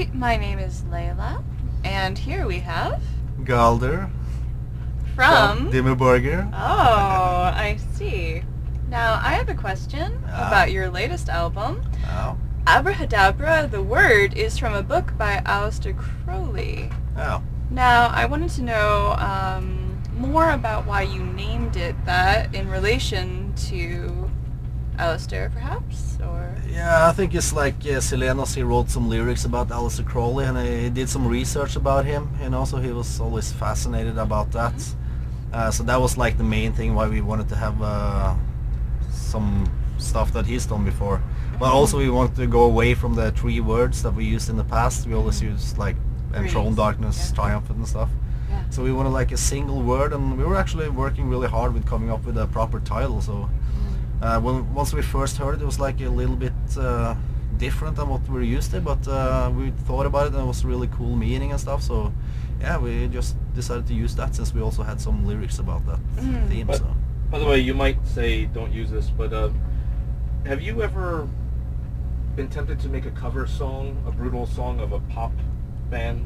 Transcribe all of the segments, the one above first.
Hi, my name is Layla, and here we have Galdur from Dimmu Borgir. Oh, I see. Now, I have a question about your latest album. Oh. Abrahadabra, the word, is from a book by Aleister Crowley. Oh. Now, I wanted to know more about why you named it that in relation to Aleister, perhaps, or... Yeah, I think it's like Silenos, he wrote some lyrics about Aleister Crowley, and he did some research about him, so he was always fascinated about that. Mm-hmm. So that was like the main thing why we wanted to have some stuff that he's done before. But also we wanted to go away from the 3 words that we used in the past. We always used like enthroned darkness, triumphant and stuff. Yeah. So we wanted like a single word, and we were actually working really hard with coming up with a proper title. So once we first heard it, it was like a little bit different than what we're used to, but we thought about it and it was a really cool meaning and stuff. So yeah, we just decided to use that since we also had some lyrics about that theme. But, so. By the way, you might say don't use this, but have you ever been tempted to make a cover song, a brutal song of a pop band?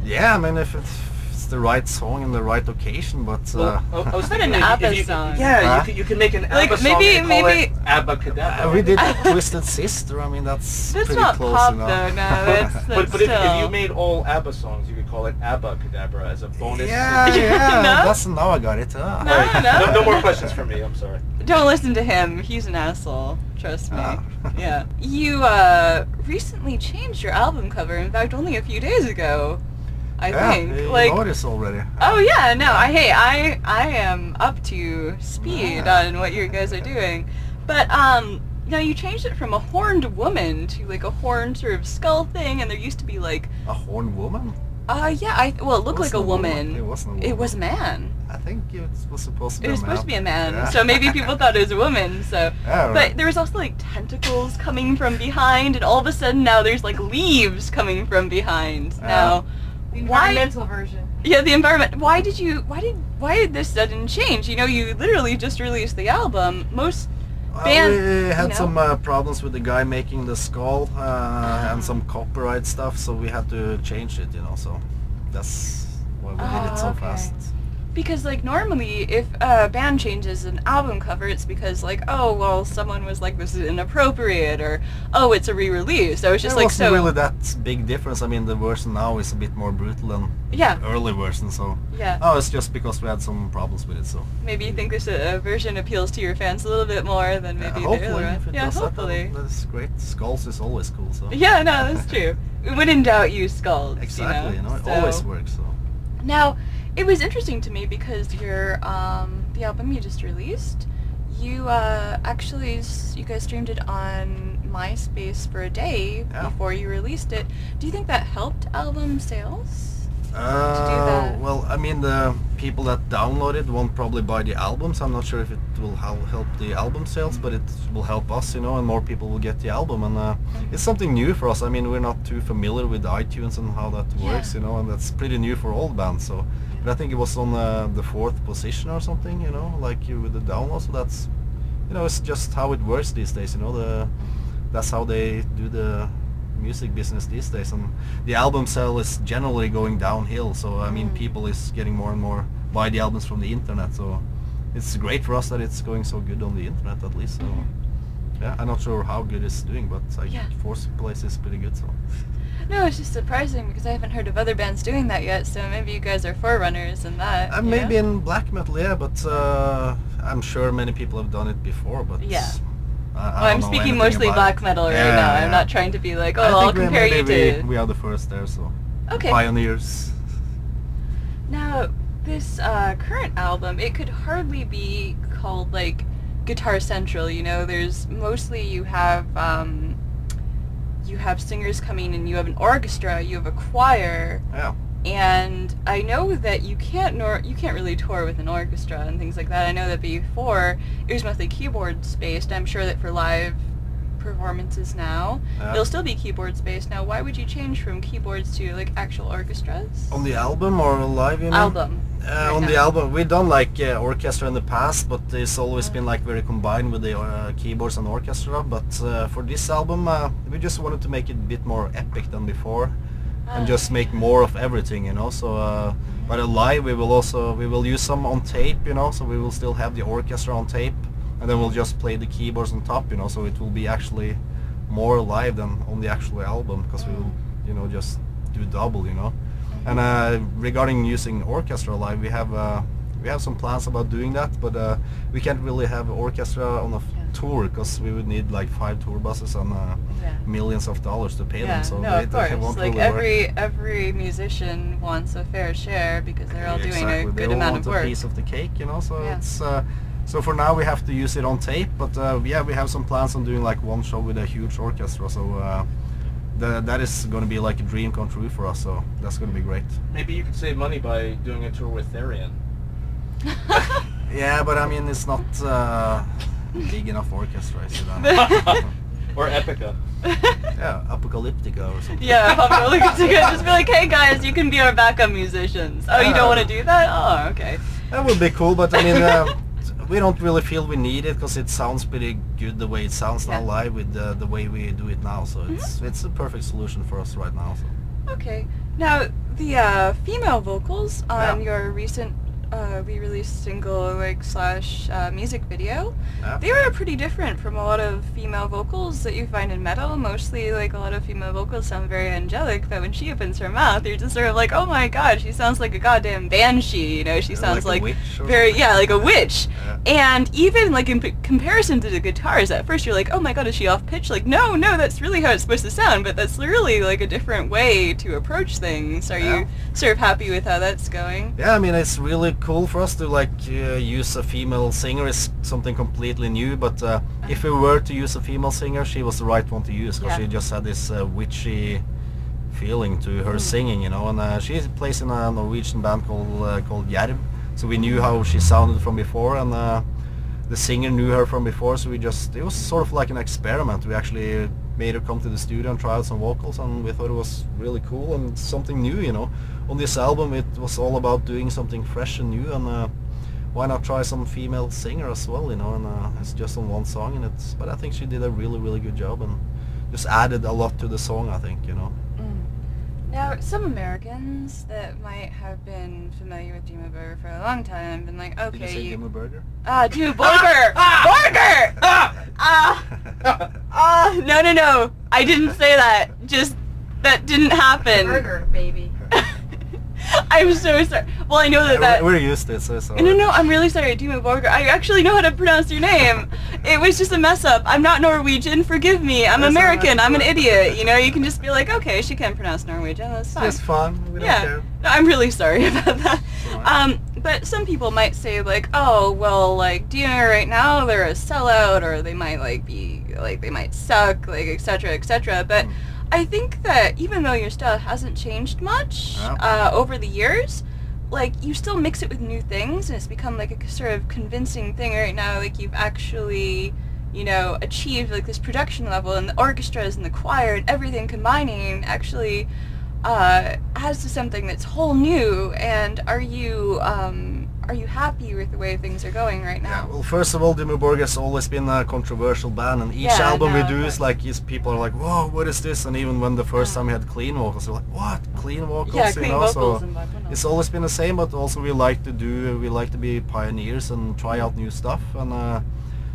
Yeah, I mean if it's the right song and the right occasion, but I was thinking an ABBA song. Yeah, you can make an ABBA song and call it Abacadabra. we did Twisted Sister. I mean that's pretty not close pop enough. though. No, that's But if you made all ABBA songs, you could call it Abacadabra as a bonus. Yeah, No? that's now I got it. No more questions from me. I'm sorry. Don't listen to him. He's an asshole. Trust me. Yeah. You recently changed your album cover. In fact, only a few days ago. I think. You Like. noticed already. Oh yeah, no. I am up to speed on what you guys are doing, but now you changed it from a horned woman to like a horned sort of skull thing, and there used to be like. A horned woman? Yeah. It looked like a woman. It wasn't a woman. It was a man. I think it was supposed to be It was a man. supposed to be a man, Yeah. so maybe people thought it was a woman. So, Yeah, right. but there was also like tentacles coming from behind, and all of a sudden now there's like leaves coming from behind. Now, The environmental version. yeah, the environment. Why did this sudden change? You literally just released the album. Most bands, we had some problems with the guy making the skull and some copyright stuff, so we had to change it. So that's why we did it so fast. Because like normally if a band changes an album cover, it's because like, oh well, someone was like, this is inappropriate, or oh, it's a re-release. So it's just There like wasn't so really that big difference. I mean, the version now is a bit more brutal than the early version. So it's just because we had some problems with it. So maybe you think this version appeals to your fans a little bit more than maybe the hopefully, other one. if it Yeah, does hopefully. That's great. Skulls is always cool. So Yeah, no, that's true. When in doubt, use skulls. exactly, So. it always works. So Now, it was interesting to me because your the album you just released, you guys streamed it on MySpace for a day before you released it. Do you think that helped album sales? To do that? Well, I mean, the people that download it won't probably buy the album, so I'm not sure if it will help the album sales, but it will help us, and more people will get the album, and it's something new for us. I mean, we're not too familiar with iTunes and how that works, and that's pretty new for all bands, so. But I think it was on the 4th position or something, like with the download, so that's, it's just how it works these days, that's how they do the music business these days, and the album sale is generally going downhill, so I mean people is getting more and more buy the albums from the internet, so it's great for us that it's going so good on the internet at least. So yeah, I'm not sure how good it's doing, but like 4th place is pretty good. So no, it's just surprising because I haven't heard of other bands doing that yet, so maybe you guys are forerunners in that. Maybe in black metal, but I'm sure many people have done it before, but I'm speaking mostly black metal right now. I'm not trying to be like, oh, I'll compare you to... We are the first there, so okay. Pioneers. Now, this current album, it could hardly be called like Guitar Central. There's mostly you have singers coming and you have an orchestra, you have a choir. Yeah. And I know that you can't really tour with an orchestra and things like that. I know that before it was mostly keyboards based. I'm sure that for live performances now. It'll still be keyboards based. Now, why would you change from keyboards to like actual orchestras? On the album or live, you mean? Album. On the album, we've done like orchestra in the past, but it's always been like very combined with the keyboards and orchestra. But for this album, we just wanted to make it a bit more epic than before, and just make more of everything, you know. So, but live, we will use some on tape, you know. So we will still have the orchestra on tape, and then we'll just play the keyboards on top, you know. So it will be actually more live than on the actual album, because we will, you know, just do double, you know. And regarding using orchestra live, we have some plans about doing that, but we can't really have orchestra on a tour, because we would need like 5 tour buses and millions of dollars to pay them. So no, of course. Like every musician wants a fair share, because they're all doing a good amount of work. They all want a piece of the cake, you know. So it's so for now we have to use it on tape, but yeah, we have some plans on doing like one show with a huge orchestra. So. That is going to be like a dream come true for us, so that's going to be great. Maybe you could save money by doing a tour with Therian. Yeah, but I mean, it's not big enough orchestra, is it? Or Epica. Yeah, Apocalyptica or something. Yeah, Apocalyptica. Just be like, hey guys, you can be our backup musicians. Oh, you don't want to do that? Oh, okay. That would be cool, but I mean, we don't really feel we need it, because it sounds pretty good the way it sounds now live with the way we do it now. So it's a perfect solution for us right now. So. Okay. Now the female vocals on your recent re-released single / music video, they were pretty different from a lot of female vocals that you find in metal. Mostly, like, a lot of female vocals sound very angelic, but when she opens her mouth, you're just sort of like, oh my god, she sounds like a goddamn banshee, you know. She sounds like very like a witch. And even like in comparison to the guitars, at first you're like, oh my god, is she off pitch? Like, no, that's really how it's supposed to sound, but that's really like a different way to approach things. Are you sort of happy with how that's going? Yeah, I mean, it's really cool for us to like use a female singer. Is something completely new, but if we were to use a female singer, she was the right one to use, because she just had this witchy feeling to her singing, you know. And she plays in a Norwegian band called Jerv, so we knew how she sounded from before, and the singer knew her from before, so it was sort of like an experiment. We actually made her come to the studio and try out some vocals, and we thought it was really cool and something new, you know. On this album it was all about doing something fresh and new, and why not try some female singer as well, you know. And it's just on one song, and but I think she did a really good job, and just added a lot to the song, I think, you know. Now, some Americans that might have been familiar with Dimmu Borgir for a long time have been like, okay, did you say Dimmu Borgir? Dimmu Borgir! Borgir! No, I didn't say that. Just, that didn't happen. Burger, baby. I'm so sorry. Well, I know that we're used to it, so sorry. No, I'm really sorry, Dimmu Borgir. I actually know how to pronounce your name. It was just a mess up. I'm not Norwegian, forgive me. I'm American, I'm an idiot. You know, you can just be like, okay, she can't pronounce Norwegian, that's fine. It's fun, we don't care. No, I'm really sorry about that. But some people might say like, oh, well, like, Dimmu right now, they're a sellout, or they might like be, like, they might suck, like, etc., etc., but I think that even though your style hasn't changed much over the years, like, you still mix it with new things, and it's become like a sort of convincing thing right now. Like, you've actually, you know, achieved like this production level, and the orchestras and the choir and everything combining actually adds to something that's whole new. And are you happy with the way things are going right now? Yeah, well, first of all, Dimmu Borgir has always been a controversial band, and each album we do is like, people are like, whoa, what is this? And even when the first time we had clean vocals, they're like, what? Clean vocals? Yeah, clean vocals. So it's always been the same, but also we like to be pioneers and try out new stuff, and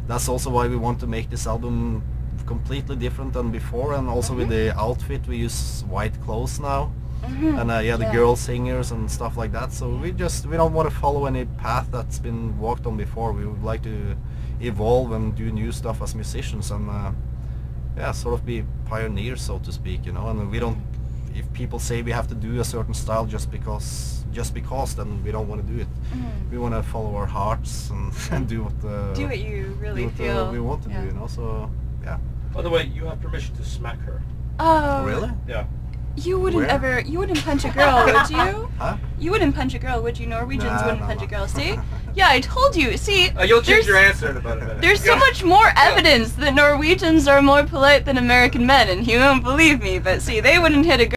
that's also why we want to make this album completely different than before. And also with the outfit, we use white clothes now. And the girl singers and stuff like that. So we don't want to follow any path that's been walked on before. We would like to evolve and do new stuff as musicians, and sort of be pioneers, so to speak, you know. And we don't, if people say we have to do a certain style just because, then we don't want to do it. We want to follow our hearts and do what you really feel we want to do, you know. So yeah. By the way, you have permission to smack her. Oh, really? Yeah. You wouldn't punch a girl, would you? Huh? You wouldn't punch a girl, would you? Norwegians Nah, wouldn't no, punch no. a girl. See? Yeah, I told you. See? You'll change there's- your answer in about a minute. There's so much more evidence that Norwegians are more polite than American men, and you won't believe me, but see, they wouldn't hit a girl.